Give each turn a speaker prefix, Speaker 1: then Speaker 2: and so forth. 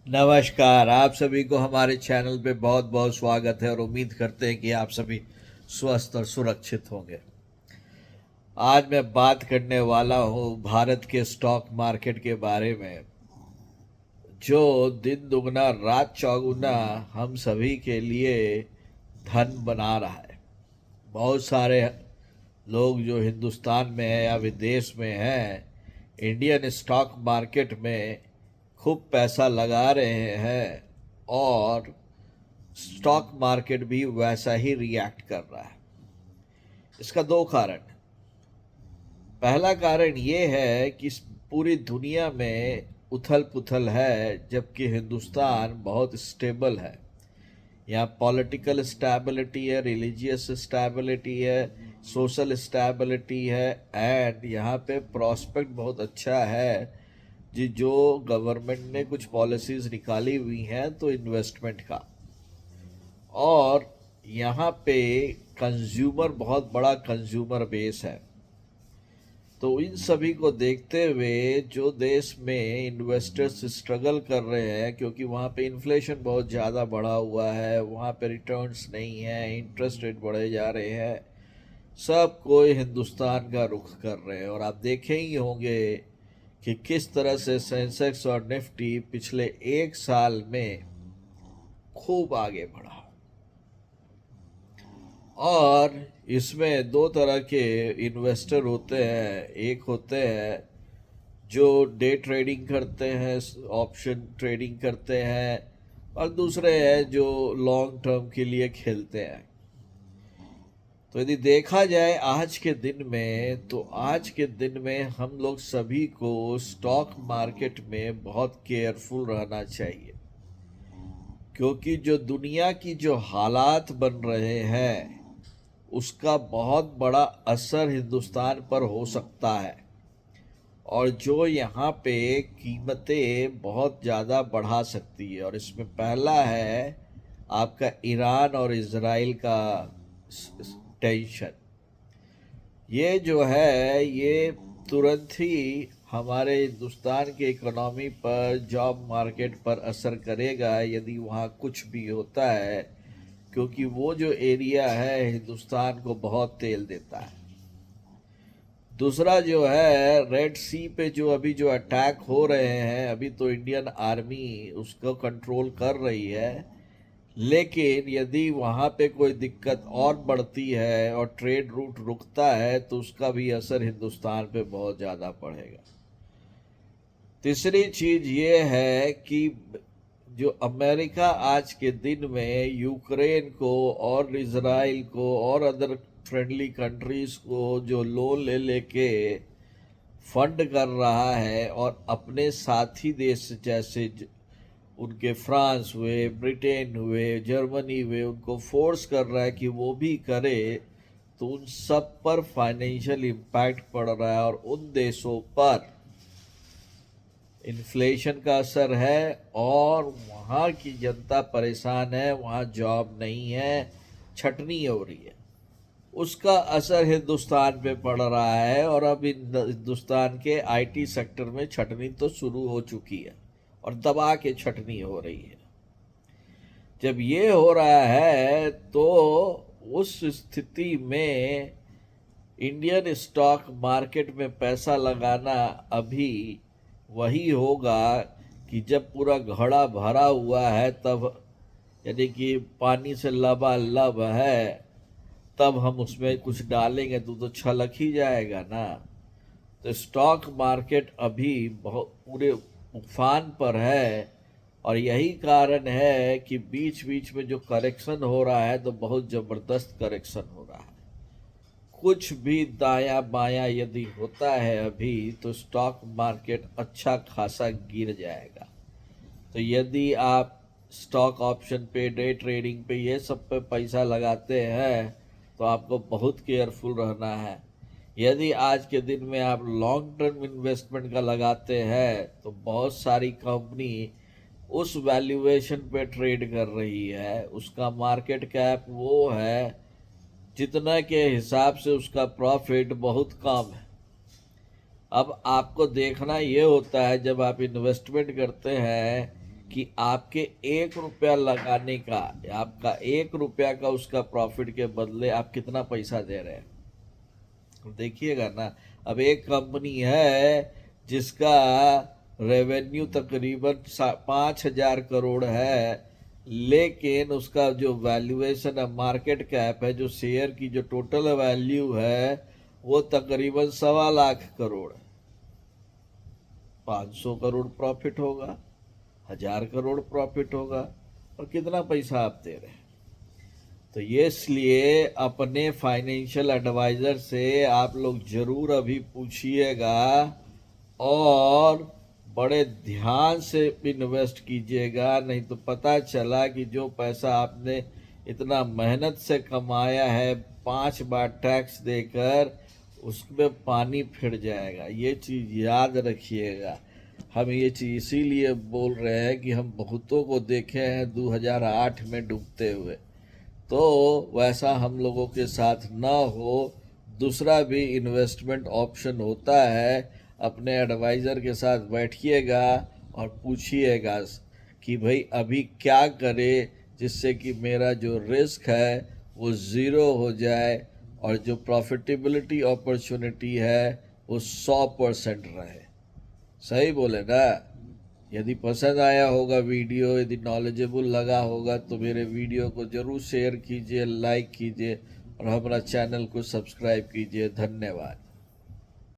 Speaker 1: नमस्कार। आप सभी को हमारे चैनल पे बहुत बहुत स्वागत है और उम्मीद करते हैं कि आप सभी स्वस्थ और सुरक्षित होंगे। आज मैं बात करने वाला हूँ भारत के स्टॉक मार्केट के बारे में, जो दिन दुगना रात चौगुना हम सभी के लिए धन बना रहा है। बहुत सारे लोग जो हिंदुस्तान में है या विदेश में हैं, इंडियन स्टॉक मार्केट में खूब पैसा लगा रहे हैं और स्टॉक मार्केट भी वैसा ही रिएक्ट कर रहा है। इसका दो कारण है। पहला कारण ये है कि इस पूरी दुनिया में उथल पुथल है, जबकि हिंदुस्तान बहुत स्टेबल है। यहाँ पॉलिटिकल स्टेबिलिटी है, रिलीजियस स्टेबिलिटी है, सोशल स्टेबिलिटी है, एंड यहाँ पे प्रॉस्पेक्ट बहुत अच्छा है जी। जो गवर्नमेंट ने कुछ पॉलिसीज़ निकाली हुई हैं तो इन्वेस्टमेंट का, और यहाँ पे कंज्यूमर बहुत बड़ा कंज्यूमर बेस है। तो इन सभी को देखते हुए जो देश में इन्वेस्टर्स स्ट्रगल कर रहे हैं, क्योंकि वहाँ पे इन्फ्लेशन बहुत ज़्यादा बढ़ा हुआ है, वहाँ पे रिटर्न्स नहीं है, इंटरेस्ट रेट बढ़े जा रहे हैं, सब कोई हिंदुस्तान का रुख कर रहे हैं। और आप देखे ही होंगे कि किस तरह से सेंसेक्स और निफ्टी पिछले एक साल में खूब आगे बढ़ा। और इसमें दो तरह के इन्वेस्टर होते हैं। एक होते हैं जो डे ट्रेडिंग करते हैं, ऑप्शन ट्रेडिंग करते हैं, और दूसरे हैं जो लॉन्ग टर्म के लिए खेलते हैं। तो यदि देखा जाए आज के दिन में, तो आज के दिन में हम लोग सभी को स्टॉक मार्केट में बहुत केयरफुल रहना चाहिए, क्योंकि जो दुनिया की जो हालात बन रहे हैं उसका बहुत बड़ा असर हिंदुस्तान पर हो सकता है, और जो यहाँ पे कीमतें बहुत ज़्यादा बढ़ा सकती है। और इसमें पहला है आपका ईरान और इजराइल का टेंशन। ये जो है ये तुरंत ही हमारे हिंदुस्तान के इकोनॉमी पर, जॉब मार्केट पर असर करेगा यदि वहाँ कुछ भी होता है, क्योंकि वो जो एरिया है हिंदुस्तान को बहुत तेल देता है। दूसरा जो है रेड सी पे जो अटैक हो रहे हैं, अभी तो इंडियन आर्मी उसको कंट्रोल कर रही है, लेकिन यदि वहाँ पे कोई दिक्कत और बढ़ती है और ट्रेड रूट रुकता है तो उसका भी असर हिंदुस्तान पे बहुत ज़्यादा पड़ेगा। तीसरी चीज़ ये है कि जो अमेरिका आज के दिन में यूक्रेन को और इजराइल को और अदर फ्रेंडली कंट्रीज़ को जो लोन ले लेके फंड कर रहा है, और अपने साथी देश जैसे उनके फ्रांस हुए, ब्रिटेन हुए, जर्मनी हुए, उनको फोर्स कर रहा है कि वो भी करे, तो उन सब पर फाइनेंशियल इम्पैक्ट पड़ रहा है और उन देशों पर इन्फ्लेशन का असर है, और वहाँ की जनता परेशान है, वहाँ जॉब नहीं है, छटनी हो रही है। उसका असर हिंदुस्तान पे पड़ रहा है, और अब हिंदुस्तान के आईटी सेक्टर में छटनी तो शुरू हो चुकी है और दबा के छटनी हो रही है। जब ये हो रहा है तो उस स्थिति में इंडियन स्टॉक मार्केट में पैसा लगाना अभी वही होगा कि जब पूरा घड़ा भरा हुआ है, तब यानी कि पानी से लबालब है, तब हम उसमें कुछ डालेंगे तो छलक ही जाएगा ना। तो स्टॉक मार्केट अभी बहुत पूरे उफान पर है, और यही कारण है कि बीच बीच में जो करेक्शन हो रहा है तो बहुत ज़बरदस्त करेक्शन हो रहा है। कुछ भी दाया बाया यदि होता है अभी, तो स्टॉक मार्केट अच्छा खासा गिर जाएगा। तो यदि आप स्टॉक ऑप्शन पे, डे ट्रेडिंग पे, ये सब पे पैसा लगाते हैं तो आपको बहुत केयरफुल रहना है। यदि आज के दिन में आप लॉन्ग टर्म इन्वेस्टमेंट का लगाते हैं तो बहुत सारी कंपनी उस वैल्यूएशन पे ट्रेड कर रही है, उसका मार्केट कैप वो है जितना के हिसाब से उसका प्रॉफिट बहुत कम है। अब आपको देखना ये होता है जब आप इन्वेस्टमेंट करते हैं कि आपके 1 रुपया लगाने का, आपका 1 रुपया का उसका प्रॉफिट के बदले आप कितना पैसा दे रहे हैं। तो देखिएगा ना, अब एक कंपनी है जिसका रेवेन्यू तकरीबन 5,000 करोड़ है, लेकिन उसका जो वैल्यूएशन है, मार्केट कैप है, जो शेयर की जो टोटल वैल्यू है, वो तकरीबन 1.25 लाख करोड़ है। 500 करोड़ प्रॉफिट होगा, 1,000 करोड़ प्रॉफिट होगा, और कितना पैसा आप दे रहे हैं। तो ये इसलिए अपने फाइनेंशियल एडवाइज़र से आप लोग ज़रूर अभी पूछिएगा और बड़े ध्यान से इन्वेस्ट कीजिएगा, नहीं तो पता चला कि जो पैसा आपने इतना मेहनत से कमाया है 5 बार टैक्स देकर, उसमें पानी फिर जाएगा। ये चीज़ याद रखिएगा। हम ये चीज़ इसीलिए बोल रहे हैं कि हम बहुतों को देखे हैं 2008 में डूबते हुए, तो वैसा हम लोगों के साथ ना हो। दूसरा भी इन्वेस्टमेंट ऑप्शन होता है, अपने एडवाइज़र के साथ बैठिएगा और पूछिएगा कि भाई अभी क्या करे जिससे कि मेरा जो रिस्क है वो ज़ीरो हो जाए और जो प्रॉफिटेबिलिटी अपॉर्चुनिटी है वो 100% रहे। सही बोले ना। यदि पसंद आया होगा वीडियो, यदि नॉलेजेबल लगा होगा, तो मेरे वीडियो को ज़रूर शेयर कीजिए, लाइक कीजिए और हमारा चैनल को सब्सक्राइब कीजिए। धन्यवाद।